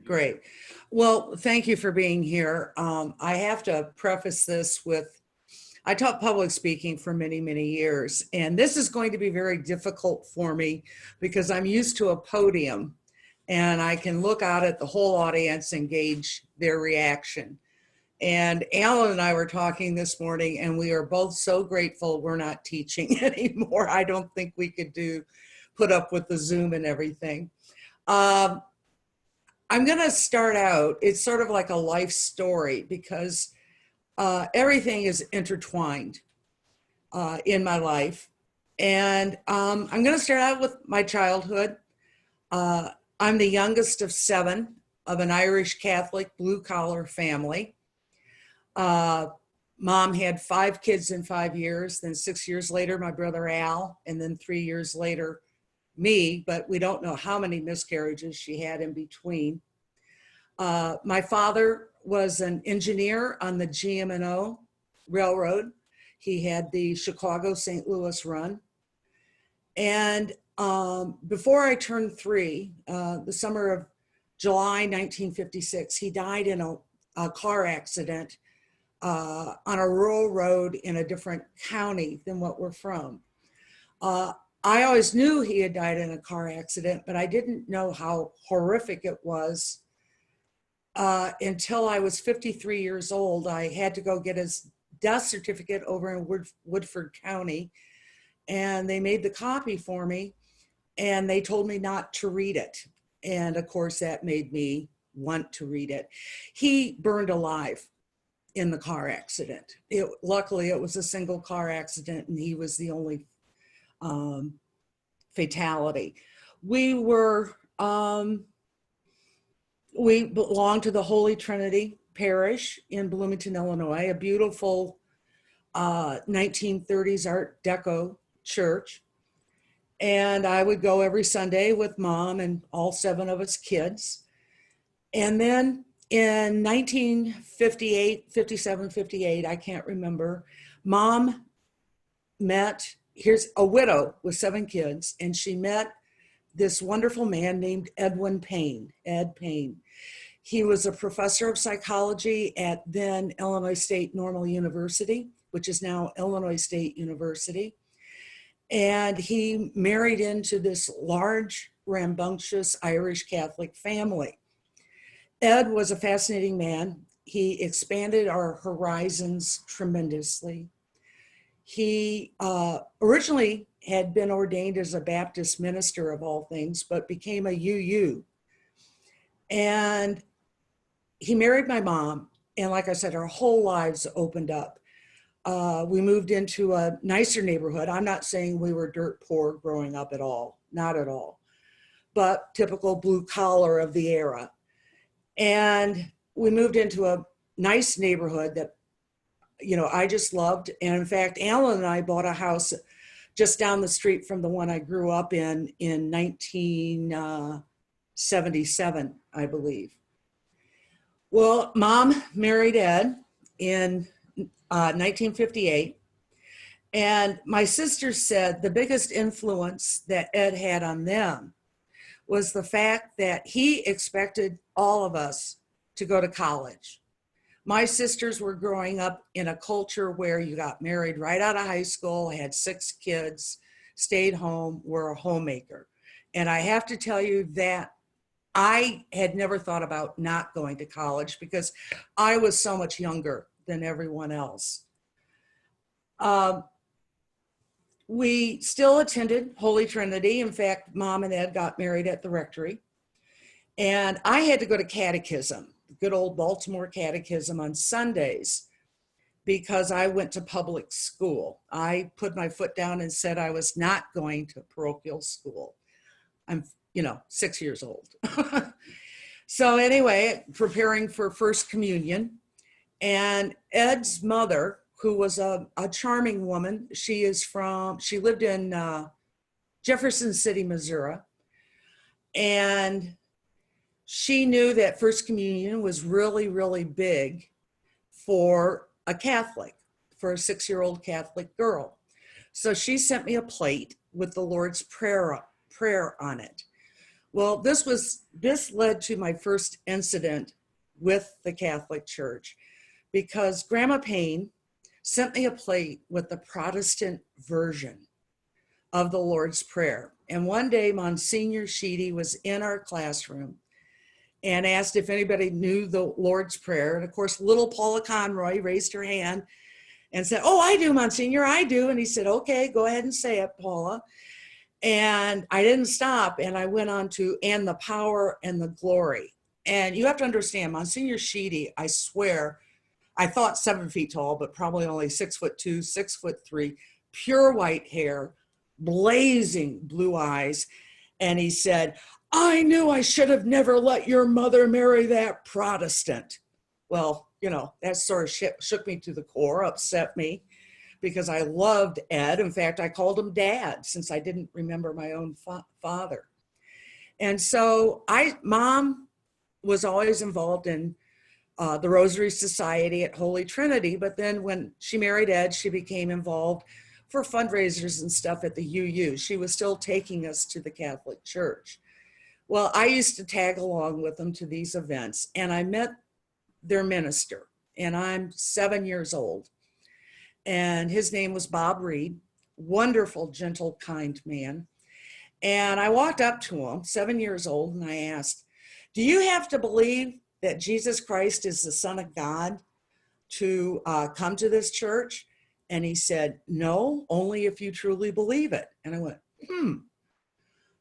Great. Well, thank you for being here. I have to preface this with, I taught public speaking for many, many years, and this is going to be very difficult for me because I'm used to a podium and I can look out at the whole audience and gauge their reaction. And Alan and I were talking this morning, and we are both so grateful we're not teaching anymore. I don't think we could put up with the Zoom and everything. I'm going to start out, it's sort of like a life story because everything is intertwined in my life. And I'm going to start out with my childhood. I'm the youngest of 7 of an Irish Catholic blue-collar family. Mom had 5 kids in 5 years, then 6 years later, my brother Al, and then 3 years later, me, but we don't know how many miscarriages she had in between. My father was an engineer on the GM&O Railroad. He had the Chicago-St. Louis run. And before I turned 3, the summer of July 1956, he died in a car accident on a rural road in a different county than what we're from. I always knew he had died in a car accident, but I didn't know how horrific it was until I was 53 years old. I had to go get his death certificate over in Woodford County, and they made the copy for me, and they told me not to read it. And of course, that made me want to read it. He burned alive in the car accident. Luckily, it was a single car accident, and he was the only fatality. We belonged to the Holy Trinity Parish in Bloomington, Illinois, a beautiful 1930s Art Deco church. And I would go every Sunday with Mom and all 7 of us kids. And then in 1958, 57, 58, I can't remember, Mom here's a widow with 7 kids, and she met this wonderful man named Ed Payne. He was a professor of psychology at then Illinois State Normal University, which is now Illinois State University. And he married into this large, rambunctious Irish Catholic family. Ed was a fascinating man. He expanded our horizons tremendously. He originally had been ordained as a Baptist minister of all things, but became a UU. And he married my mom. And like I said, our whole lives opened up. We moved into a nicer neighborhood. I'm not saying we were dirt poor growing up at all, not at all, but typical blue collar of the era. And we moved into a nice neighborhood that, you know, I just loved. And in fact, Alan and I bought a house just down the street from the one I grew up in 1977, I believe. Well, Mom married Ed in 1958. And my sister said the biggest influence that Ed had on them was the fact that he expected all of us to go to college. My sisters were growing up in a culture where you got married right out of high school, had 6 kids, stayed home, were a homemaker. And I have to tell you that I had never thought about not going to college because I was so much younger than everyone else. We still attended Holy Trinity. In fact, Mom and Ed got married at the rectory. And I had to go to catechism, good old Baltimore catechism on Sundays, because I went to public school. I put my foot down and said I was not going to parochial school. I'm, 6 years old. So anyway, preparing for First Communion. And Ed's mother, who was a charming woman, she lived in Jefferson City, Missouri. And she knew that First Communion was really, really big for a Catholic, for a 6-year-old Catholic girl. So she sent me a plate with the Lord's Prayer on it. Well, this led to my first incident with the Catholic Church because Grandma Payne sent me a plate with the Protestant version of the Lord's Prayer. And one day, Monsignor Sheedy was in our classroom and asked if anybody knew the Lord's Prayer. And of course, little Paula Conroy raised her hand and said, "Oh, I do, Monsignor, I do." And he said, "Okay, go ahead and say it, Paula." And I didn't stop, and I went on to, "and the power and the glory." And you have to understand, Monsignor Sheedy, I swear, I thought 7 feet tall, but probably only 6'2", 6'3", pure white hair, blazing blue eyes. And he said, "I knew I should have never let your mother marry that Protestant." Well, that sort of shook me to the core, upset me, because I loved Ed. In fact, I called him Dad since I didn't remember my own father. And so Mom was always involved in the Rosary Society at Holy Trinity. But then when she married Ed, she became involved for fundraisers and stuff at the UU. She was still taking us to the Catholic Church. Well, I used to tag along with them to these events, and I met their minister, and I'm 7 years old. And his name was Bob Reed, wonderful, gentle, kind man. And I walked up to him, 7 years old, and I asked, "Do you have to believe that Jesus Christ is the Son of God to come to this church?" And he said, "No, only if you truly believe it." And I went,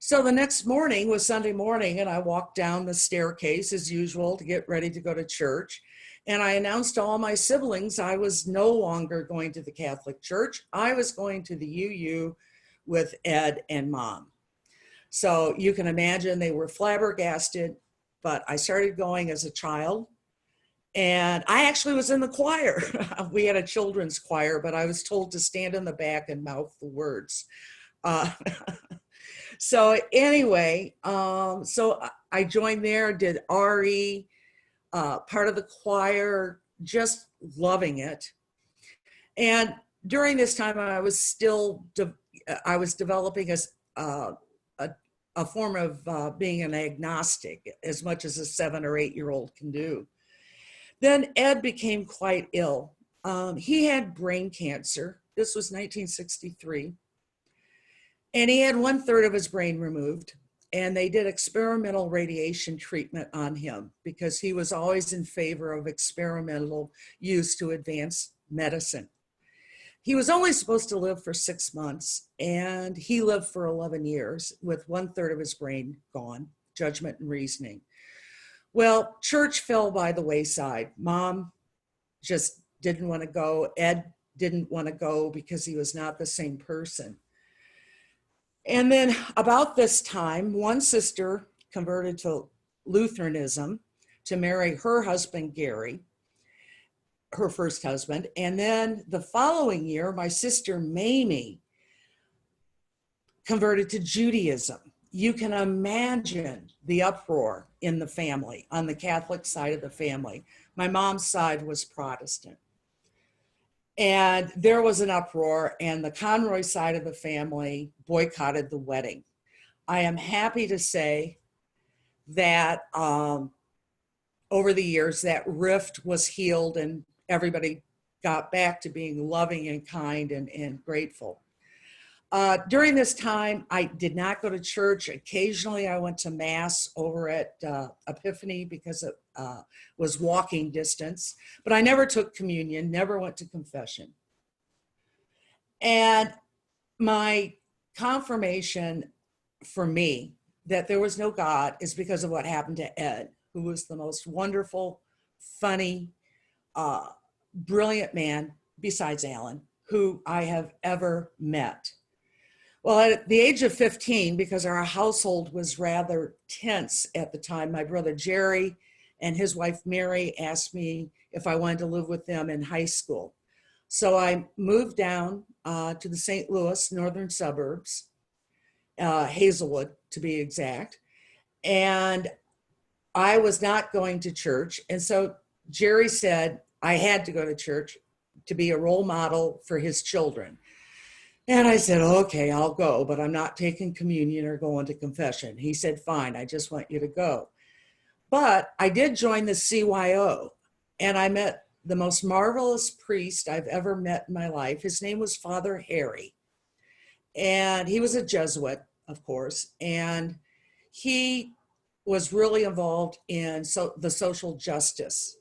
So the next morning was Sunday morning, and I walked down the staircase as usual to get ready to go to church. And I announced to all my siblings I was no longer going to the Catholic Church. I was going to the UU with Ed and Mom. So you can imagine they were flabbergasted, but I started going as a child. And I actually was in the choir. We had a children's choir, but I was told to stand in the back and mouth the words. So anyway, so I joined there, did RE, part of the choir, just loving it. And during this time, I was developing a form of being an agnostic, as much as a 7 or 8 year old can do. Then Ed became quite ill. He had brain cancer. This was 1963. And he had 1/3 of his brain removed. And they did experimental radiation treatment on him because he was always in favor of experimental use to advance medicine. He was only supposed to live for 6 months, and he lived for 11 years with 1/3 of his brain gone, judgment and reasoning. Well, church fell by the wayside. Mom just didn't want to go. Ed didn't want to go because he was not the same person. And then about this time, one sister converted to Lutheranism to marry her husband, Gary, her first husband. And then the following year, my sister, Mamie, converted to Judaism. You can imagine the uproar in the family, on the Catholic side of the family. My mom's side was Protestant. And there was an uproar, and the Conroy side of the family boycotted the wedding. I am happy to say that over the years, that rift was healed and everybody got back to being loving and kind and grateful. During this time, I did not go to church. Occasionally, I went to Mass over at Epiphany because it was walking distance, but I never took communion, never went to confession. And my confirmation for me that there was no God is because of what happened to Ed, who was the most wonderful, funny, brilliant man, besides Alan, who I have ever met. Well, at the age of 15, because our household was rather tense at the time, my brother Jerry and his wife Mary asked me if I wanted to live with them in high school. So I moved down to the St. Louis northern suburbs, Hazelwood to be exact, and I was not going to church. And so Jerry said I had to go to church to be a role model for his children. And I said, okay, I'll go, but I'm not taking communion or going to confession. He said, fine, I just want you to go. But I did join the CYO, and I met the most marvelous priest I've ever met in my life. His name was Father Harry, and he was a Jesuit, of course, and he was really involved in the social justice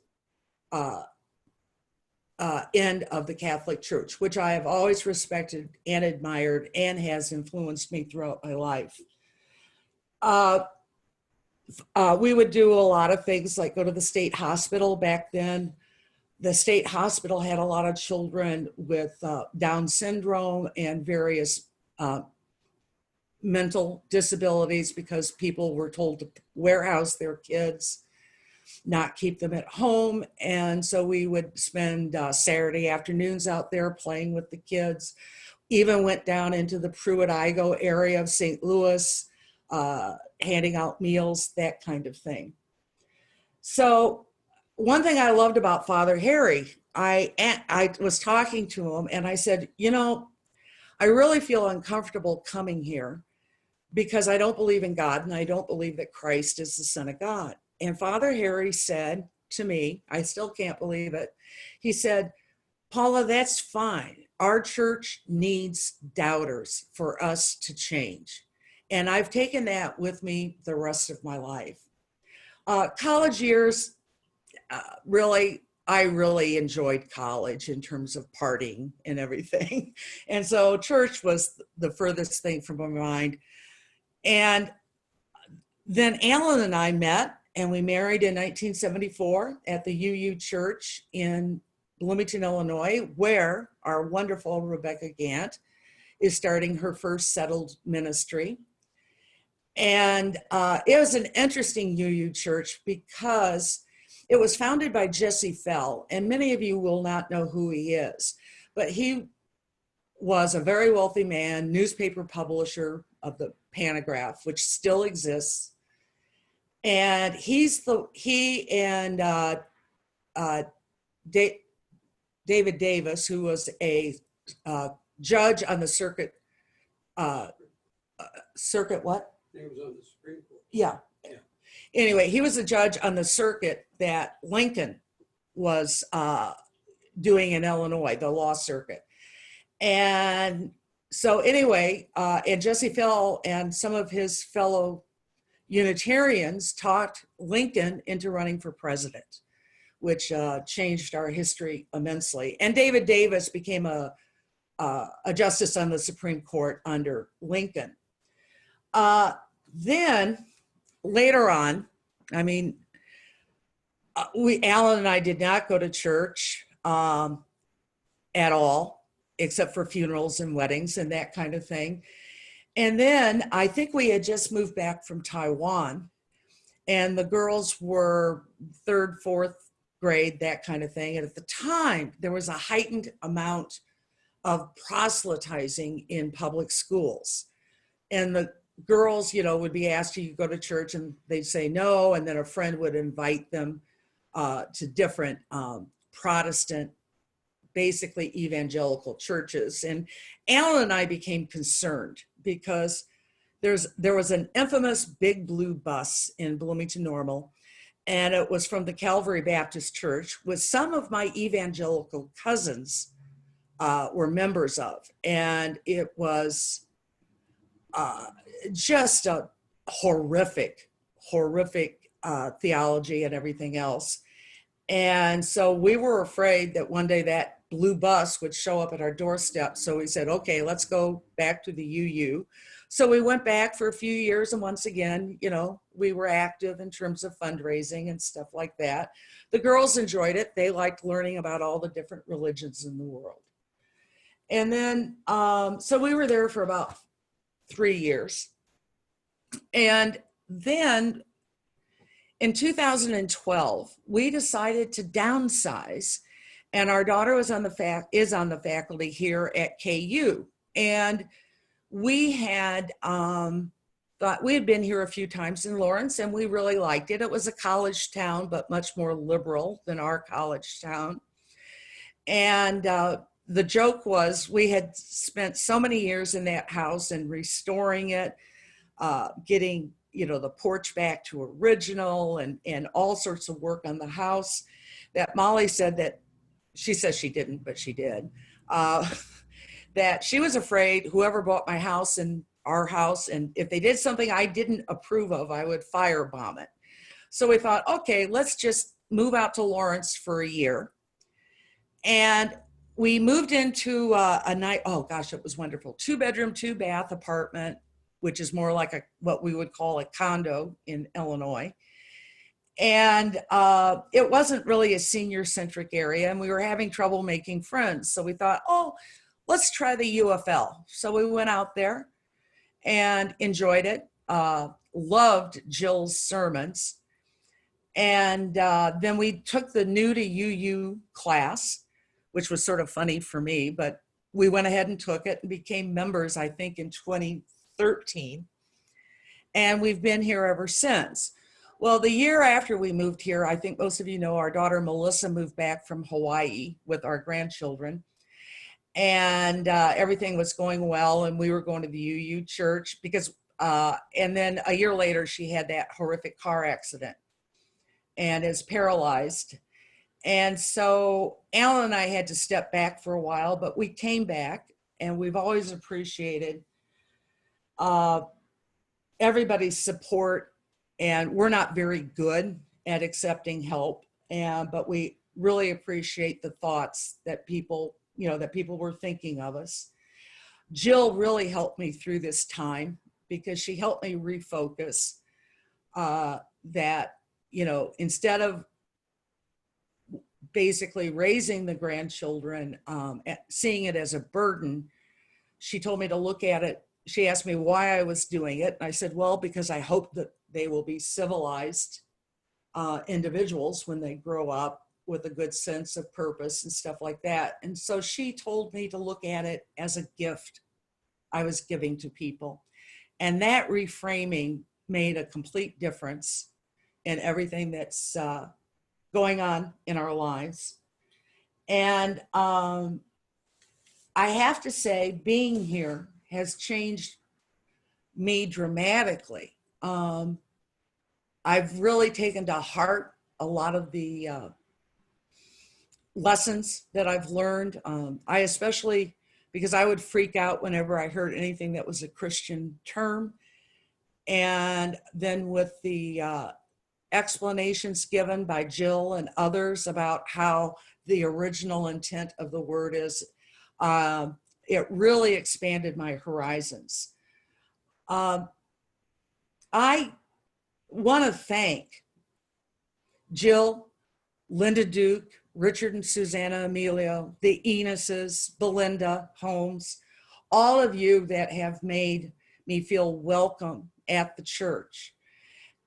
uh, end of the Catholic Church, which I have always respected and admired and has influenced me throughout my life. We would do a lot of things like go to the state hospital. Back then, the state hospital had a lot of children with Down syndrome and various mental disabilities because people were told to warehouse their kids, not keep them at home. And so we would spend Saturday afternoons out there playing with the kids. Even went down into the Pruitt-Igoe area of St. Louis, handing out meals, that kind of thing. So one thing I loved about Father Harry, I was talking to him and I said, you know, I really feel uncomfortable coming here because I don't believe in God and I don't believe that Christ is the Son of God. And Father Harry said to me, I still can't believe it, he said, Paula, that's fine. Our church needs doubters for us to change. And I've taken that with me the rest of my life. College years, I really enjoyed college in terms of partying and everything. And so church was the furthest thing from my mind. And then Alan and I met and we married in 1974 at the UU Church in Bloomington, Illinois, where our wonderful Rebecca Gant is starting her first settled ministry. And it was an interesting UU Church because it was founded by Jesse Fell, and many of you will not know who he is, but he was a very wealthy man, newspaper publisher of the Pantograph, which still exists. And he and David Davis, who was a judge on the circuit, circuit what? He was on the Supreme Court. Yeah. Anyway, he was a judge on the circuit that Lincoln was doing in Illinois, the law circuit. And so anyway, and Jesse Fell and some of his fellow Unitarians talked Lincoln into running for president, which changed our history immensely. And David Davis became a justice on the Supreme Court under Lincoln. Then later on, I mean, Alan and I did not go to church at all, except for funerals and weddings and that kind of thing. And then I think we had just moved back from Taiwan and the girls were third, fourth grade, that kind of thing. And at the time, there was a heightened amount of proselytizing in public schools. And the girls, you know, would be asked, do you go to church? And they'd say no. And then a friend would invite them to different Protestant, basically evangelical churches. And Alan and I became concerned because there was an infamous big blue bus in Bloomington-Normal, and it was from the Calvary Baptist Church, with some of my evangelical cousins were members of. And it was just a horrific theology and everything else. And so we were afraid that one day that blue bus would show up at our doorstep. So we said, okay, let's go back to the UU. So we went back for a few years, and once again, you know, we were active in terms of fundraising and stuff like that. The girls enjoyed it. They liked learning about all the different religions in the world. And then, so we were there for about 3 years. And then in 2012, we decided to downsize, and our daughter is on the faculty here at KU. And we had thought, we had been here a few times in Lawrence, and we really liked it. It was a college town, but much more liberal than our college town. And the joke was we had spent so many years in that house and restoring it, getting, the porch back to original and all sorts of work on the house, that Molly said that, she says she didn't, but she did, that she was afraid whoever bought my house and our house, and if they did something I didn't approve of, I would firebomb it. So we thought, okay, let's just move out to Lawrence for a year. And we moved into a night, oh gosh, it was wonderful. 2-bedroom, 2-bath apartment, which is more like what we would call a condo in Illinois. And it wasn't really a senior-centric area, and we were having trouble making friends. So we thought, oh, let's try the UFL. So we went out there and enjoyed it, loved Jill's sermons. And then we took the new to UU class, which was sort of funny for me, but we went ahead and took it and became members, I think, in 2013. And we've been here ever since. Well, the year after we moved here, I think most of you know, our daughter Melissa moved back from Hawaii with our grandchildren. And everything was going well, and we were going to the UU church because, and then a year later, she had that horrific car accident and is paralyzed. And so Alan and I had to step back for a while, but we came back, and we've always appreciated everybody's support. And we're not very good at accepting help, but we really appreciate the thoughts that people, that people were thinking of us. Jill really helped me through this time because she helped me refocus that, instead of basically raising the grandchildren, seeing it as a burden, she told me to look at it. She asked me why I was doing it. And I said, well, because I hope that they will be civilized individuals when they grow up with a good sense of purpose and stuff like that. And so she told me to look at it as a gift I was giving to people. And that reframing made a complete difference in everything that's going on in our lives. And I have to say, being here has changed me dramatically. I've really taken to heart a lot of the lessons that I've learned. I especially, because I would freak out whenever I heard anything that was a Christian term. And then with the explanations given by Jill and others about how the original intent of the word is, it really expanded my horizons. I want to thank Jill, Linda Duke, Richard and Susanna Emilio, the Enuses, Belinda Holmes, all of you that have made me feel welcome at the church.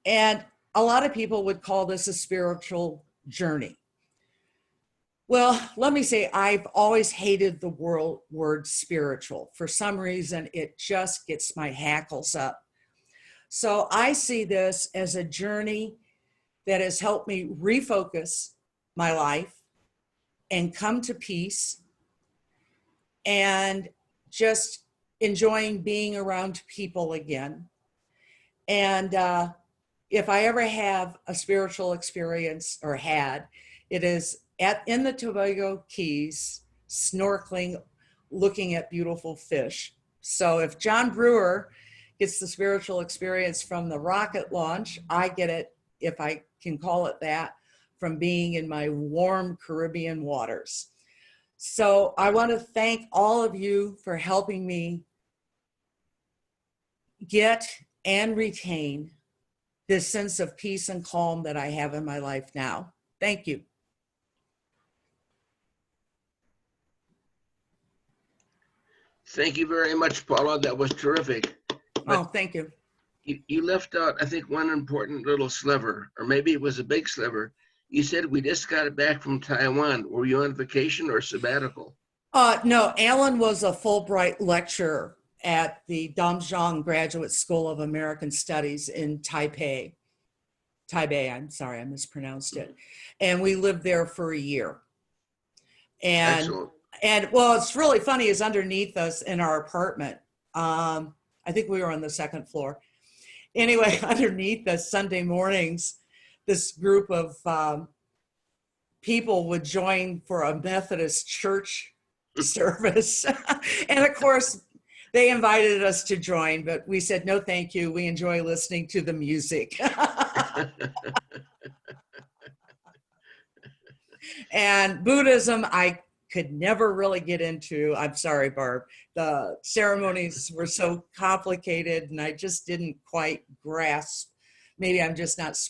And a lot of people would call this a spiritual journey. Well, let me say, I've always hated the word spiritual. For some reason, it just gets my hackles up. So I see this as a journey that has helped me refocus my life and come to peace and just enjoying being around people again. And if I ever have a spiritual experience, or had, it is in the Tobago Keys, snorkeling, looking at beautiful fish. So if John Brewer gets the spiritual experience from the rocket launch, I get it, if I can call it that, from being in my warm Caribbean waters. So I want to thank all of you for helping me get and retain this sense of peace and calm that I have in my life now. Thank you. Thank you very much, Paula. That was terrific. Oh, thank you. You left out, I think, one important little sliver, or maybe it was a big sliver. You said we just got it back from Taiwan. Were you on vacation or sabbatical? No, Alan was a Fulbright lecturer at the Damjiang Graduate School of American Studies in Taipei. I'm sorry, I mispronounced it. And we lived there for a year. And excellent. And well, it's really funny is underneath us in our apartment. I think we were on the second floor. Anyway, underneath us Sunday mornings, this group of people would join for a Methodist church service. And of course, they invited us to join, but we said, no, thank you. We enjoy listening to the music. And Buddhism, I could never really get into. I'm sorry, Barb. The ceremonies were so complicated and I just didn't quite grasp. Maybe I'm just not smart